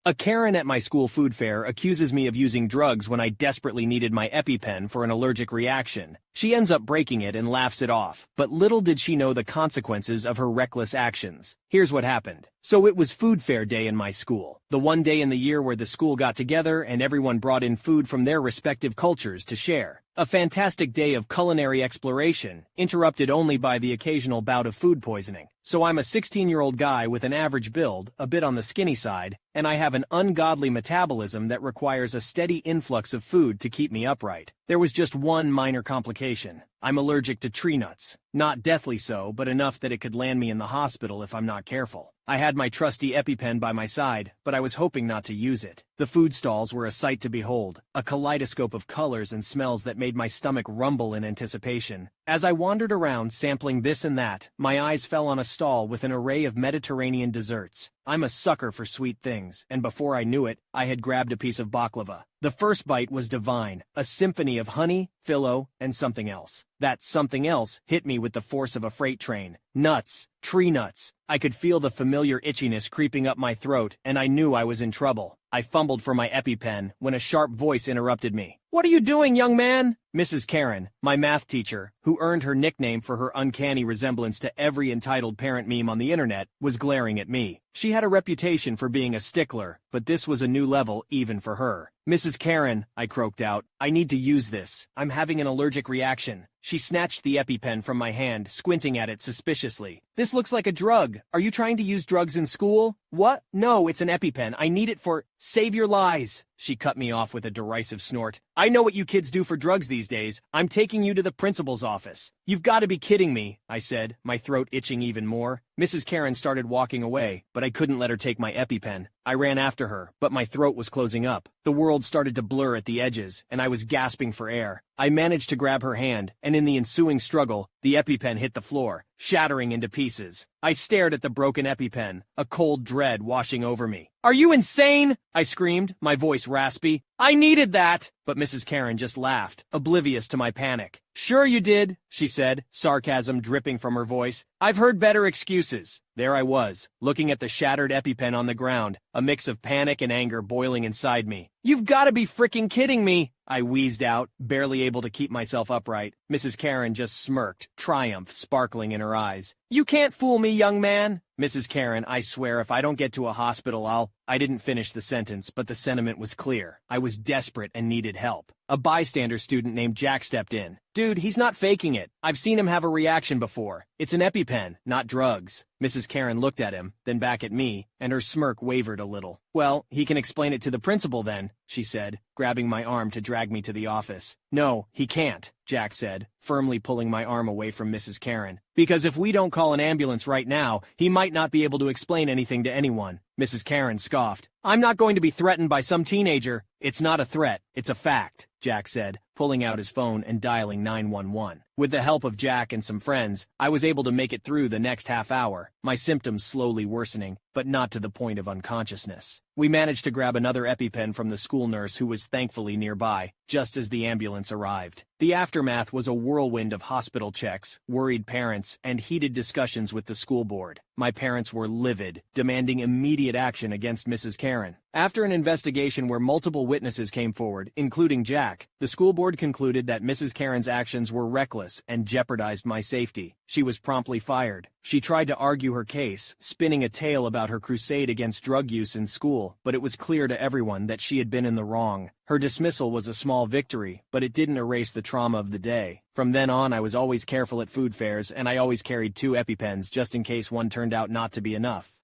A Karen at my school food fair accuses me of using drugs when I desperately needed my EpiPen for an allergic reaction. She ends up breaking it and laughs it off, but little did she know the consequences of her reckless actions. Here's what happened. So it was food fair day in my school, the one day in the year where the school got together and everyone brought in food from their respective cultures to share. A fantastic day of culinary exploration, interrupted only by the occasional bout of food poisoning. So I'm a 16-year-old guy with an average build, a bit on the skinny side, and I have an ungodly metabolism that requires a steady influx of food to keep me upright. There was just one minor complication. I'm allergic to tree nuts. Not deathly so, but enough that it could land me in the hospital if I'm not careful. I had my trusty EpiPen by my side, but I was hoping not to use it. The food stalls were a sight to behold, a kaleidoscope of colors and smells that made my stomach rumble in anticipation. As I wandered around sampling this and that, my eyes fell on a stall with an array of Mediterranean desserts. I'm a sucker for sweet things, and before I knew it, I had grabbed a piece of baklava. The first bite was divine, a symphony of honey, phyllo, and something else. That something else hit me with the force of a freight train. Nuts. Tree nuts. I could feel the familiar itchiness creeping up my throat, and I knew I was in trouble. I fumbled for my EpiPen when a sharp voice interrupted me. "What are you doing, young man?" Mrs. Karen, my math teacher, who earned her nickname for her uncanny resemblance to every entitled parent meme on the internet, was glaring at me. She had a reputation for being a stickler, but this was a new level even for her. "Mrs. Karen," I croaked out, "I need to use this. I'm having an allergic reaction." She snatched the EpiPen from my hand, squinting at it suspiciously. "This looks like a drug. Are you trying to use drugs in school?" "What? No, it's an EpiPen. I need it for—" "Save your lies." She cut me off with a derisive snort. "I know what you kids do for drugs these days. I'm taking you to the principal's office." "You've got to be kidding me," I said, my throat itching even more. Mrs. Karen started walking away, but I couldn't let her take my EpiPen. I ran after her, but my throat was closing up. The world started to blur at the edges, and I was gasping for air. I managed to grab her hand, and in the ensuing struggle, the EpiPen hit the floor, shattering into pieces. I stared at the broken EpiPen, a cold dread washing over me. "Are you insane?" I screamed, my voice raspy. "I needed that!" But Mrs. Karen just laughed, oblivious to my panic. "Sure you did," she said, sarcasm dripping from her voice. "I've heard better excuses." There I was, looking at the shattered EpiPen on the ground, a mix of panic and anger boiling inside me. "You've got to be freaking kidding me!" I wheezed out, barely able to keep myself upright. Mrs. Karen just smirked, triumph sparkling in her eyes. "You can't fool me, young man." "Mrs. Karen, I swear if I don't get to a hospital I didn't finish the sentence, but the sentiment was clear. I was desperate and needed help. A bystander student named Jack stepped in. "Dude, he's not faking it. I've seen him have a reaction before. It's an EpiPen, not drugs." Mrs. Karen looked at him, then back at me, and her smirk wavered a little. "Well, he can explain it to the principal then," she said, grabbing my arm to drag me to the office. "No, he can't," Jack said, firmly pulling my arm away from Mrs. Karen. "Because if we don't call an ambulance right now, he might not be able to explain anything to anyone." Mrs. Karen scoffed. "I'm not going to be threatened by some teenager." "It's not a threat, it's a fact," Jack said, pulling out his phone and dialing 911. With the help of Jack and some friends, I was able to make it through the next half hour, my symptoms slowly worsening, but not to the point of unconsciousness. We managed to grab another EpiPen from the school nurse who was thankfully nearby, just as the ambulance arrived. The aftermath was a whirlwind of hospital checks, worried parents, and heated discussions with the school board. My parents were livid, demanding immediate action against Mrs. Karen. After an investigation where multiple witnesses came forward, including Jack, the school board concluded that Mrs. Karen's actions were reckless and jeopardized my safety. She was promptly fired. She tried to argue her case, spinning a tale about her crusade against drug use in school, but it was clear to everyone that she had been in the wrong. Her dismissal was a small victory, but it didn't erase the trauma of the day. From then on, I was always careful at food fairs, and I always carried 2 EpiPens just in case one turned out not to be enough.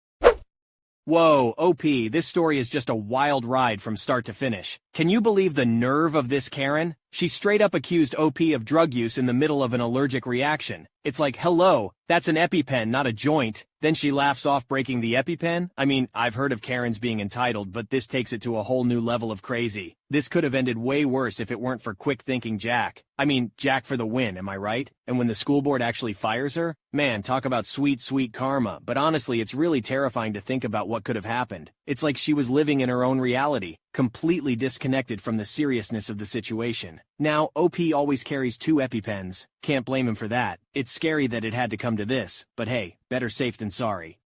Whoa, OP, this story is just a wild ride from start to finish. Can you believe the nerve of this Karen? She straight up accused OP of drug use in the middle of an allergic reaction. It's like, hello, that's an EpiPen, not a joint. Then she laughs off breaking the EpiPen? I mean, I've heard of Karens being entitled, but this takes it to a whole new level of crazy. This could have ended way worse if it weren't for quick-thinking Jack. I mean, Jack for the win, am I right? And when the school board actually fires her? Man, talk about sweet, sweet karma. But honestly, it's really terrifying to think about what could have happened. It's like she was living in her own reality, completely disconnected from the seriousness of the situation. Now, OP always carries 2 EpiPens. Can't blame him for that. It's scary that it had to come to this, but hey, better safe than sorry.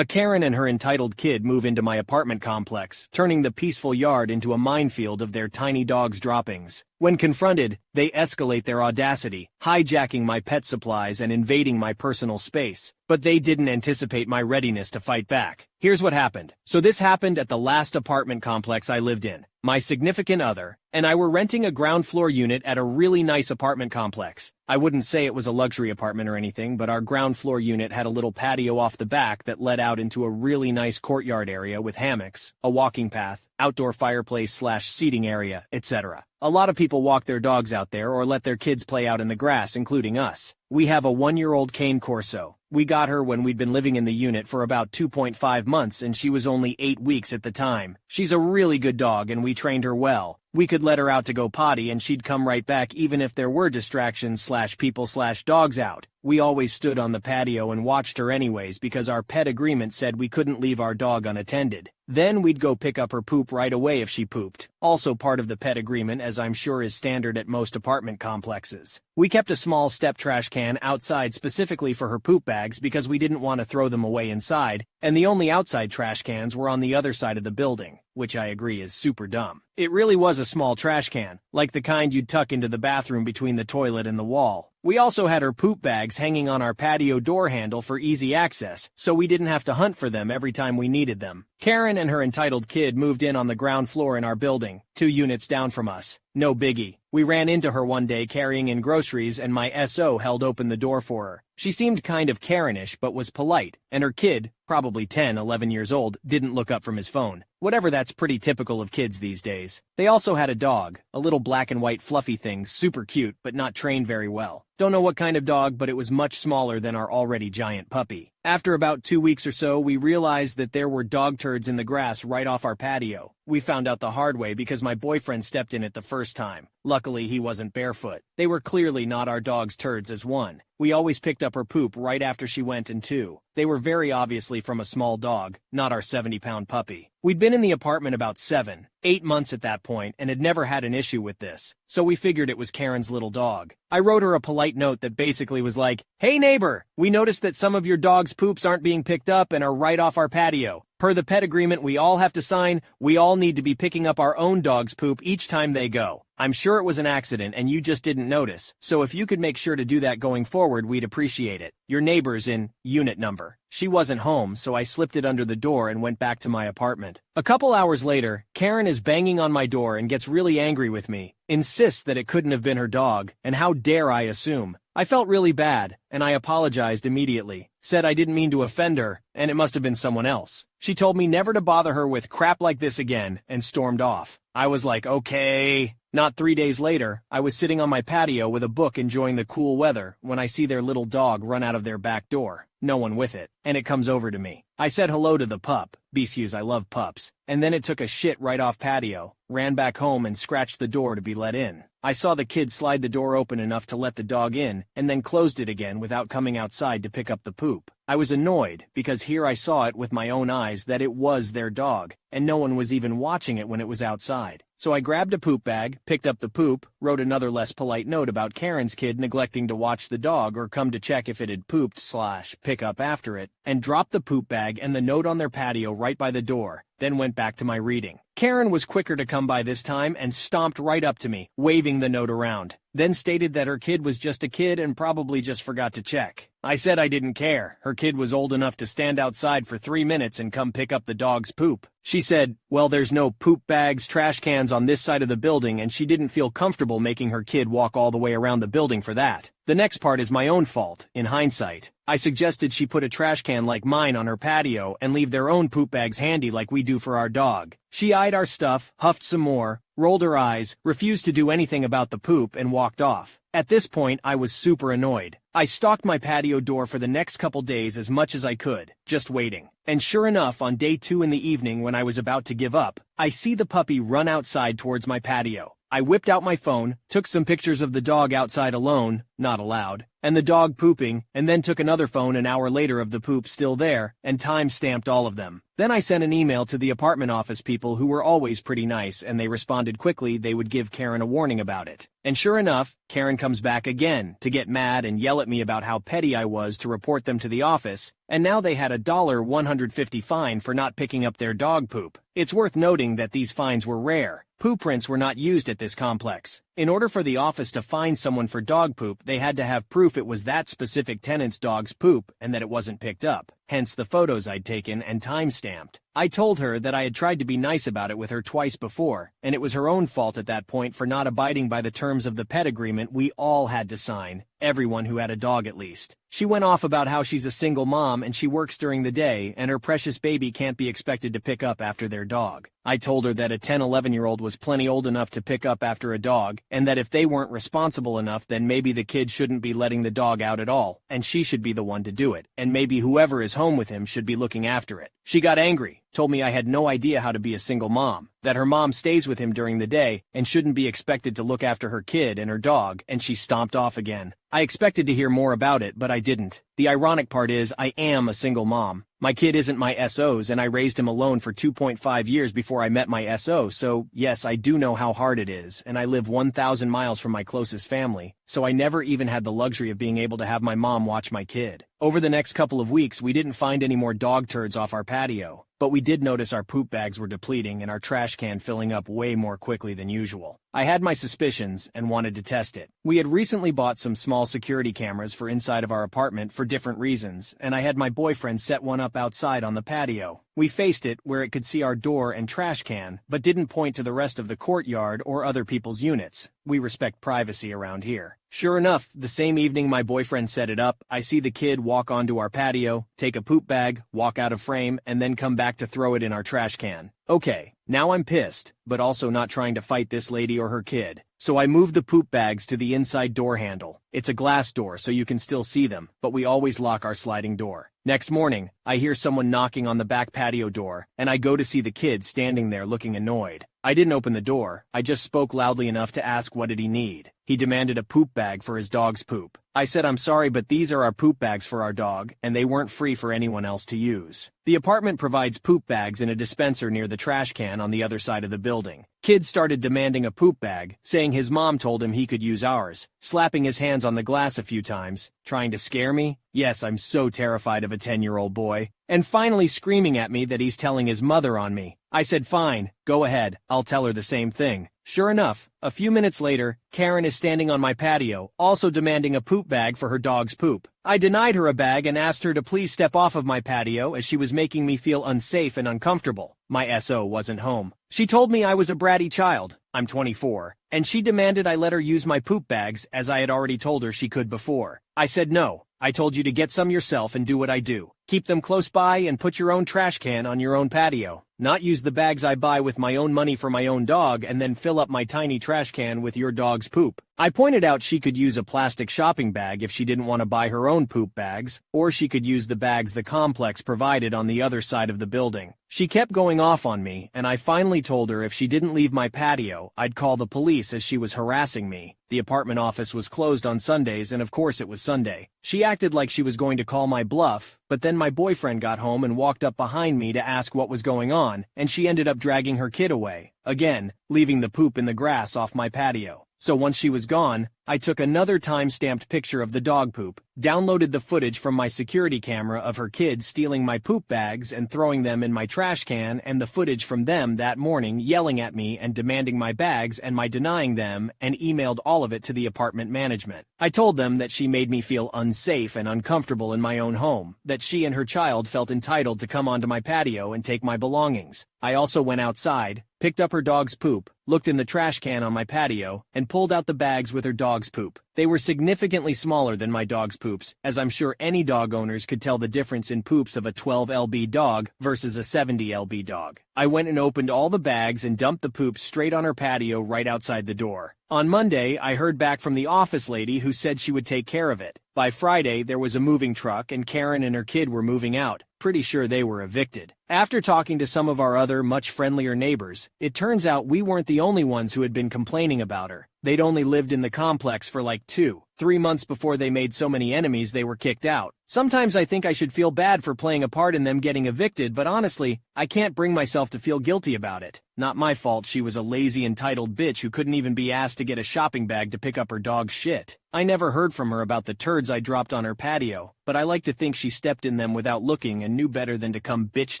A Karen and her entitled kid move into my apartment complex, turning the peaceful yard into a minefield of their tiny dog's droppings. When confronted, they escalate their audacity, hijacking my pet supplies and invading my personal space. But they didn't anticipate my readiness to fight back. Here's what happened. So this happened at the last apartment complex I lived in. My significant other and I were renting a ground floor unit at a really nice apartment complex. I wouldn't say it was a luxury apartment or anything, but our ground floor unit had a little patio off the back that led out into a really nice courtyard area with hammocks, a walking path, outdoor fireplace/seating area, etc. A lot of people walk their dogs out there or let their kids play out in the grass, including us. We have a 1-year-old cane corso. We got her when we'd been living in the unit for about 2.5 months and she was only 8 weeks at the time. She's a really good dog and we trained her well. We could let her out to go potty and she'd come right back even if there were distractions/people/dogs out. We always stood on the patio and watched her anyways because our pet agreement said we couldn't leave our dog unattended. Then we'd go pick up her poop right away if she pooped. Also part of the pet agreement, as I'm sure is standard at most apartment complexes. We kept a small step trash can outside specifically for her poop bags because we didn't want to throw them away inside, and the only outside trash cans were on the other side of the building, which I agree is super dumb. It really was a small trash can, like the kind you'd tuck into the bathroom between the toilet and the wall. We also had her poop bags hanging on our patio door handle for easy access, so we didn't have to hunt for them every time we needed them. Karen and her entitled kid moved in on the ground floor in our building, 2 units down from us. No biggie. We ran into her one day carrying in groceries and my SO held open the door for her. She seemed kind of Karenish but was polite, and her kid, probably 10, 11 years old, didn't look up from his phone. Whatever, that's pretty typical of kids these days. They also had a dog, a little black and white fluffy thing, super cute but not trained very well. Don't know what kind of dog, but it was much smaller than our already giant puppy. After about 2 weeks or so, we realized that there were dog turds in the grass right off our patio. We found out the hard way because my boyfriend stepped in it the first time. Luckily, he wasn't barefoot. They were clearly not our dog's turds as one. We always picked up her poop right after she went in too. They were very obviously from a small dog, not our 70-pound puppy. We'd been in the apartment about 7, 8 months at that point and had never had an issue with this, so we figured it was Karen's little dog. I wrote her a polite note that basically was like, "Hey neighbor, we noticed that some of your dog's poops aren't being picked up and are right off our patio. Per the pet agreement we all have to sign, we all need to be picking up our own dog's poop each time they go. I'm sure it was an accident and you just didn't notice, so if you could make sure to do that going forward, we'd appreciate it. Your neighbor's in unit number." She wasn't home, so I slipped it under the door and went back to my apartment. A couple hours later, Karen is banging on my door and gets really angry with me, insists that it couldn't have been her dog, and how dare I assume. I felt really bad, and I apologized immediately, said I didn't mean to offend her, and it must have been someone else. She told me never to bother her with crap like this again, and stormed off. I was like, okay. Not 3 days later, I was sitting on my patio with a book enjoying the cool weather when I see their little dog run out of their back door. No one with it, and it comes over to me. I said hello to the pup, BCUs, I love pups, and then it took a shit right off patio, ran back home and scratched the door to be let in. I saw the kid slide the door open enough to let the dog in, and then closed it again without coming outside to pick up the poop. I was annoyed, because here I saw it with my own eyes that it was their dog, and no one was even watching it when it was outside. So I grabbed a poop bag, picked up the poop, wrote another less polite note about Karen's kid neglecting to watch the dog or come to check if it had pooped/pick up after it, and dropped the poop bag and the note on their patio right by the door, then went back to my reading. Karen was quicker to come by this time and stomped right up to me, waving the note around, then stated that her kid was just a kid and probably just forgot to check. I said I didn't care. Her kid was old enough to stand outside for 3 minutes and come pick up the dog's poop. She said, well, there's no poop bags, trash cans on this side of the building, and she didn't feel comfortable making her kid walk all the way around the building for that. The next part is my own fault, in hindsight. I suggested she put a trash can like mine on her patio and leave their own poop bags handy like we do for our dog. She eyed our stuff, huffed some more, rolled her eyes, refused to do anything about the poop, and walked off. At this point, I was super annoyed. I stalked my patio door for the next couple days as much as I could, just waiting. And sure enough, on day 2 in the evening when I was about to give up, I see the puppy run outside towards my patio. I whipped out my phone, took some pictures of the dog outside alone, not allowed, and the dog pooping, and then took another phone an hour later of the poop still there, and time-stamped all of them. Then I sent an email to the apartment office people who were always pretty nice, and they responded quickly they would give Karen a warning about it. And sure enough, Karen comes back again to get mad and yell at me about how petty I was to report them to the office, and now they had a $150 fine for not picking up their dog poop. It's worth noting that these fines were rare. Poop prints were not used at this complex. In order for the office to fine someone for dog poop, they had to have proof it was that specific tenant's dog's poop and that it wasn't picked up, hence the photos I'd taken and time-stamped. I told her that I had tried to be nice about it with her twice before, and it was her own fault at that point for not abiding by the terms of the pet agreement we all had to sign, everyone who had a dog at least. She went off about how she's a single mom and she works during the day and her precious baby can't be expected to pick up after their dog. I told her that a 10-11-year-old was plenty old enough to pick up after a dog, and that if they weren't responsible enough then maybe the kid shouldn't be letting the dog out at all, and she should be the one to do it, and maybe whoever is home with him should be looking after it. She got angry, told me I had no idea how to be a single mom, that her mom stays with him during the day and shouldn't be expected to look after her kid and her dog, and she stomped off again. I expected to hear more about it, but I didn't. The ironic part is I am a single mom. My kid isn't my SO's and I raised him alone for 2.5 years before I met my SO, so yes, I do know how hard it is, and I live 1,000 miles from my closest family, so I never even had the luxury of being able to have my mom watch my kid. Over the next couple of weeks, we didn't find any more dog turds off our patio, but we did notice our poop bags were depleting and our trash can filling up way more quickly than usual. I had my suspicions and wanted to test it. We had recently bought some small security cameras for inside of our apartment for different reasons, and I had my boyfriend set one up outside on the patio. We faced it where it could see our door and trash can, but didn't point to the rest of the courtyard or other people's units. We respect privacy around here. Sure enough, the same evening my boyfriend set it up, I see the kid walk onto our patio, take a poop bag, walk out of frame, and then come back to throw it in our trash can. Okay, now I'm pissed, but also not trying to fight this lady or her kid. So I moved the poop bags to the inside door handle. It's a glass door so you can still see them, but we always lock our sliding door. Next morning, I hear someone knocking on the back patio door, and I go to see the kid standing there looking annoyed. I didn't open the door, I just spoke loudly enough to ask what did he need. He demanded a poop bag for his dog's poop. I said I'm sorry but these are our poop bags for our dog, and they weren't free for anyone else to use. The apartment provides poop bags in a dispenser near the trash can on the other side of the building. Kid started demanding a poop bag, saying his mom told him he could use ours, slapping his hands on the glass a few times, trying to scare me. Yes, I'm so terrified of a 10-year-old boy. And finally screaming at me that he's telling his mother on me. I said fine, go ahead, I'll tell her the same thing. Sure enough, a few minutes later, Karen is standing on my patio, also demanding a poop bag for her dog's poop. I denied her a bag and asked her to please step off of my patio as she was making me feel unsafe and uncomfortable. My SO wasn't home. She told me I was a bratty child, I'm 24, and she demanded I let her use my poop bags as I had already told her she could before. I said no, I told you to get some yourself and do what I do. Keep them close by and put your own trash can on your own patio. Not use the bags I buy with my own money for my own dog and then fill up my tiny trash can with your dog's poop. I pointed out she could use a plastic shopping bag if she didn't want to buy her own poop bags, or she could use the bags the complex provided on the other side of the building. She kept going off on me, and I finally told her if she didn't leave my patio, I'd call the police as she was harassing me. The apartment office was closed on Sundays, and of course it was Sunday. She acted like she was going to call my bluff, but then my boyfriend got home and walked up behind me to ask what was going on, and she ended up dragging her kid away, again, leaving the poop in the grass off my patio. So once she was gone, I took another time-stamped picture of the dog poop, downloaded the footage from my security camera of her kid stealing my poop bags and throwing them in my trash can, and the footage from them that morning yelling at me and demanding my bags and my denying them, and emailed all of it to the apartment management. I told them that she made me feel unsafe and uncomfortable in my own home, that she and her child felt entitled to come onto my patio and take my belongings. I also went outside, picked up her dog's poop, looked in the trash can on my patio, and pulled out the bags with her dog's poop. They were significantly smaller than my dog's poops, as I'm sure any dog owners could tell the difference in poops of a 12 lb dog versus a 70 lb dog. I went and opened all the bags and dumped the poop straight on her patio right outside the door. On Monday, I heard back from the office lady who said she would take care of it. By Friday, there was a moving truck and Karen and her kid were moving out. Pretty sure they were evicted. After talking to some of our other much friendlier neighbors, it turns out we weren't the only ones who had been complaining about her. They'd only lived in the complex for like 2-3 months before they made so many enemies they were kicked out. Sometimes I think I should feel bad for playing a part in them getting evicted, but honestly, I can't bring myself to feel guilty about it. Not my fault she was a lazy, entitled bitch who couldn't even be asked to get a shopping bag to pick up her dog's shit. I never heard from her about the turds I dropped on her patio, but I like to think she stepped in them without looking and knew better than to come bitch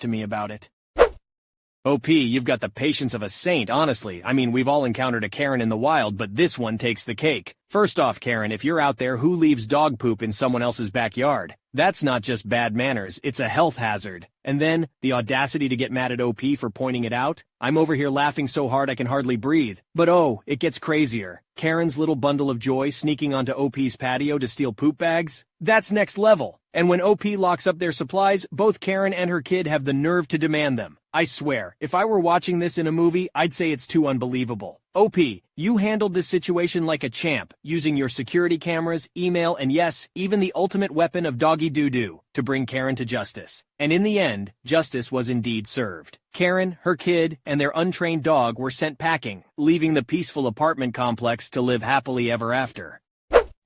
to me about it. OP, you've got the patience of a saint, honestly. I mean, we've all encountered a Karen in the wild, but this one takes the cake. First off, Karen, if you're out there, who leaves dog poop in someone else's backyard? That's not just bad manners, it's a health hazard. And then, the audacity to get mad at OP for pointing it out? I'm over here laughing so hard I can hardly breathe. But oh, it gets crazier. Karen's little bundle of joy sneaking onto OP's patio to steal poop bags? That's next level. And when OP locks up their supplies, both Karen and her kid have the nerve to demand them. I swear, if I were watching this in a movie, I'd say it's too unbelievable. OP, you handled this situation like a champ, using your security cameras, email, and yes, even the ultimate weapon of doggy doo-doo, to bring Karen to justice. And in the end, justice was indeed served. Karen, her kid, and their untrained dog were sent packing, leaving the peaceful apartment complex to live happily ever after.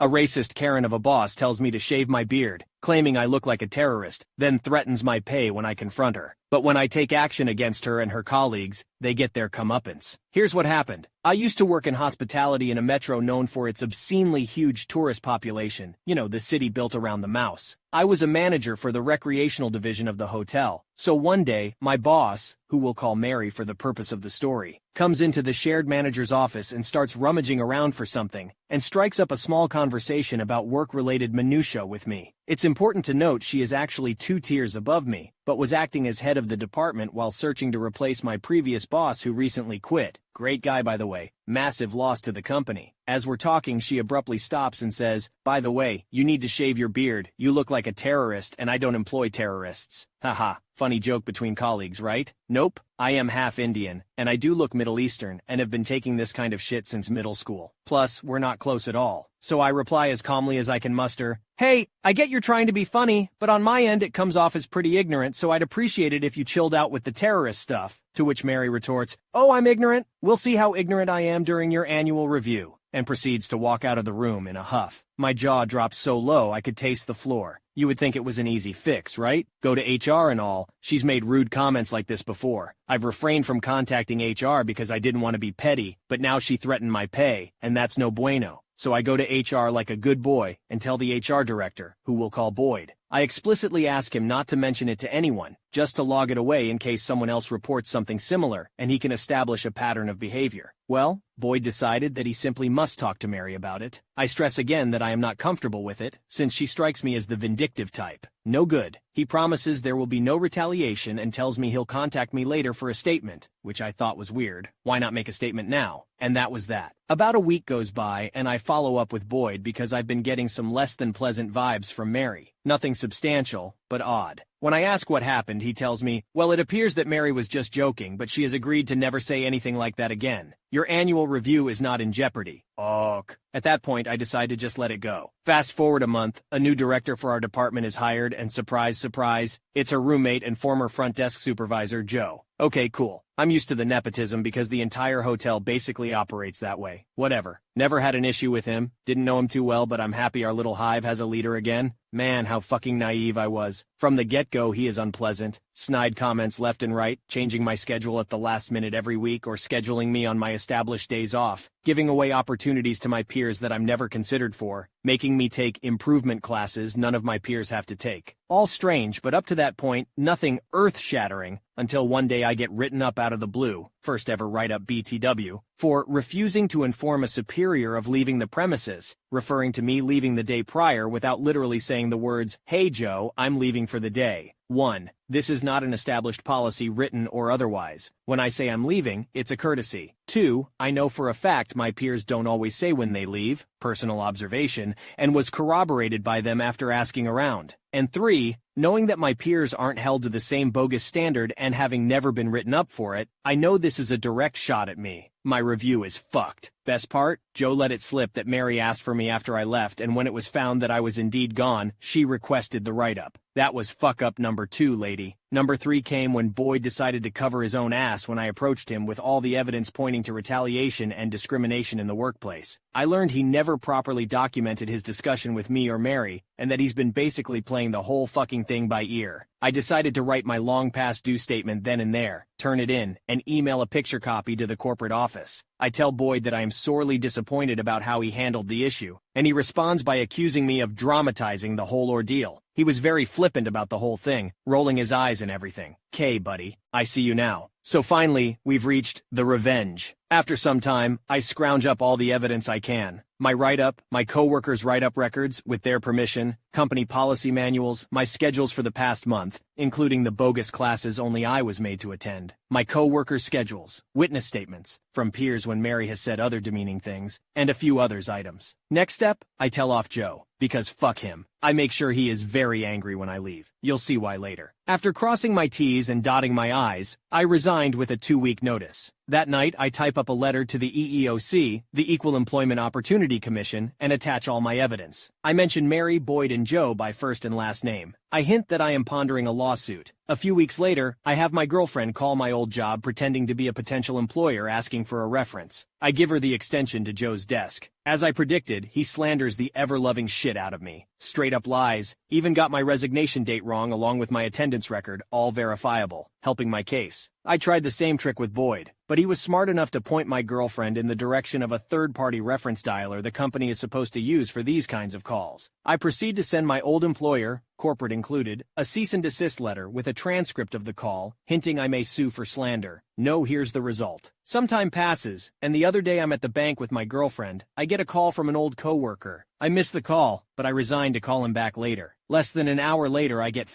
A racist Karen of a boss tells me to shave my beard, claiming I look like a terrorist, then threatens my pay when I confront her. But when I take action against her and her colleagues, they get their comeuppance. Here's what happened. I used to work in hospitality in a metro known for its obscenely huge tourist population, you know, the city built around the mouse. I was a manager for the recreational division of the hotel. So one day, my boss, who we'll call Mary for the purpose of the story, comes into the shared manager's office and starts rummaging around for something, and strikes up a small conversation about work-related minutiae with me. It's important to note she is actually 2 tiers above me, but was acting as head of the department while searching to replace my previous boss who recently quit. Great guy, by the way. Massive loss to the company. As we're talking, she abruptly stops and says, "By the way, you need to shave your beard. You look like a terrorist and I don't employ terrorists." Haha, funny joke between colleagues, right? Nope, I am half Indian, and I do look Middle Eastern, and have been taking this kind of shit since middle school. Plus, we're not close at all. So I reply as calmly as I can muster, "Hey, I get you're trying to be funny, but on my end it comes off as pretty ignorant, so I'd appreciate it if you chilled out with the terrorist stuff." To which Mary retorts, "Oh, I'm ignorant? We'll see how ignorant I am during your annual review," and proceeds to walk out of the room in a huff. My jaw dropped so low I could taste the floor. You would think it was an easy fix, right? Go to HR and all. She's made rude comments like this before. I've refrained from contacting HR because I didn't want to be petty, but now she threatened my pay, and that's no bueno. So I go to HR like a good boy and tell the HR director, who we'll call Boyd. I explicitly ask him not to mention it to anyone, just to log it away in case someone else reports something similar and he can establish a pattern of behavior. Well, Boyd decided that he simply must talk to Mary about it. I stress again that I am not comfortable with it, since she strikes me as the vindictive type. No good. He promises there will be no retaliation and tells me he'll contact me later for a statement, which I thought was weird. Why not make a statement now? And that was that. About a week goes by and I follow up with Boyd because I've been getting some less than pleasant vibes from Mary. Nothing substantial, but odd. When I ask what happened, he tells me, "Well, it appears that Mary was just joking, but she has agreed to never say anything like that again. Your annual review is not in jeopardy." Ok. At that point, I decide to just let it go. Fast forward a month, a new director for our department is hired, and surprise, surprise, it's her roommate and former front desk supervisor, Joe. Okay, cool. I'm used to the nepotism because the entire hotel basically operates that way. Whatever. Never had an issue with him, didn't know him too well, but I'm happy our little hive has a leader again. Man, how fucking naive I was. From the get-go, he is unpleasant. Snide comments left and right, changing my schedule at the last minute every week or scheduling me on my established days off, giving away opportunities to my peers that I'm never considered for, making me take improvement classes none of my peers have to take. All strange, but up to that point, nothing earth-shattering, until one day I get written up out of the blue, first ever write-up BTW, for refusing to inform a superior of leaving the premises, referring to me leaving the day prior without literally saying the words, "Hey Joe, I'm leaving for the day." 1. This is not an established policy, written or otherwise. When I say I'm leaving, it's a courtesy. 2. I know for a fact my peers don't always say when they leave, personal observation, and was corroborated by them after asking around. And 3. Knowing that my peers aren't held to the same bogus standard and having never been written up for it, I know this is a direct shot at me. My review is fucked. Best part? Joe let it slip that Mary asked for me after I left, and when it was found that I was indeed gone, she requested the write-up. That was fuck-up number 2, lady. Number 3 came when Boyd decided to cover his own ass when I approached him with all the evidence pointing to retaliation and discrimination in the workplace. I learned he never properly documented his discussion with me or Mary, and that he's been basically playing the whole fucking thing by ear. I decided to write my long-past-due statement then and there, turn it in, and email a picture copy to the corporate office. I tell Boyd that I am sorely disappointed about how he handled the issue, and he responds by accusing me of dramatizing the whole ordeal. He was very flippant about the whole thing, rolling his eyes and everything. "'Kay, buddy, I see you now." So finally, we've reached the revenge. After some time, I scrounge up all the evidence I can. My write-up, my coworkers' write-up records, with their permission, company policy manuals, my schedules for the past month, including the bogus classes only I was made to attend, my coworkers' schedules, witness statements, from peers when Mary has said other demeaning things, and a few others items. Next step, I tell off Joe, because fuck him. I make sure he is very angry when I leave. You'll see why later. After crossing my T's and dotting my I's, I resigned with a 2-week notice. That night, I type up a letter to the EEOC, the Equal Employment Opportunity Commission, and attach all my evidence. I mention Mary, Boyd, and Joe by first and last name. I hint that I am pondering a lawsuit. A few weeks later, I have my girlfriend call my old job pretending to be a potential employer asking for a reference. I give her the extension to Joe's desk. As I predicted, he slanders the ever-loving shit out of me. Straight-up lies, even got my resignation date wrong along with my attendance record, all verifiable, helping my case. I tried the same trick with Boyd, but he was smart enough to point my girlfriend in the direction of a third-party reference dialer the company is supposed to use for these kinds of calls. I proceed to send my old employer, corporate included, a cease and desist letter with a transcript of the call, hinting I may sue for slander. No, here's the result. Some time passes, and the other day I'm at the bank with my girlfriend. I get a call from an old coworker. I miss the call, but I resign to call him back later. Less than an hour later I get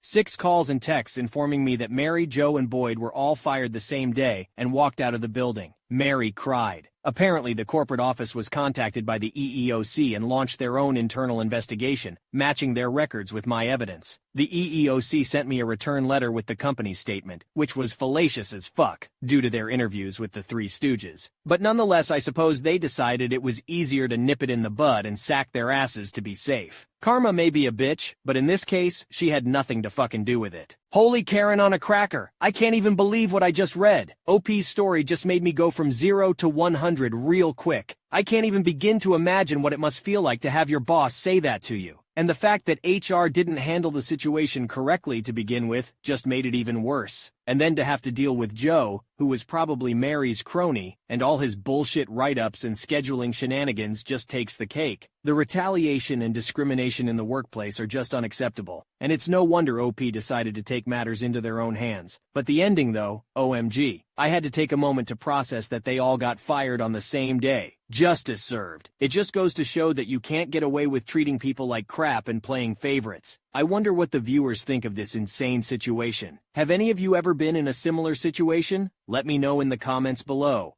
6 calls and texts informing me that Mary, Joe, and Boyd were all fired the same day and walked out of the building. Mary cried. Apparently the corporate office was contacted by the EEOC and launched their own internal investigation, matching their records with my evidence. The EEOC sent me a return letter with the company's statement, which was fallacious as fuck, due to their interviews with the Three Stooges. But nonetheless, I suppose they decided it was easier to nip it in the bud and sack their asses to be safe. Karma may be a bitch, but in this case, she had nothing to fucking do with it. Holy Karen on a cracker! I can't even believe what I just read. OP's story just made me go from 0 to 100 real quick. I can't even begin to imagine what it must feel like to have your boss say that to you. And the fact that HR didn't handle the situation correctly to begin with just made it even worse. And then to have to deal with Joe, who was probably Mary's crony, and all his bullshit write-ups and scheduling shenanigans just takes the cake. The retaliation and discrimination in the workplace are just unacceptable, and it's no wonder OP decided to take matters into their own hands. But the ending though, OMG. I had to take a moment to process that they all got fired on the same day. Justice served. It just goes to show that you can't get away with treating people like crap and playing favorites. I wonder what the viewers think of this insane situation. Have any of you ever been in a similar situation? Let me know in the comments below.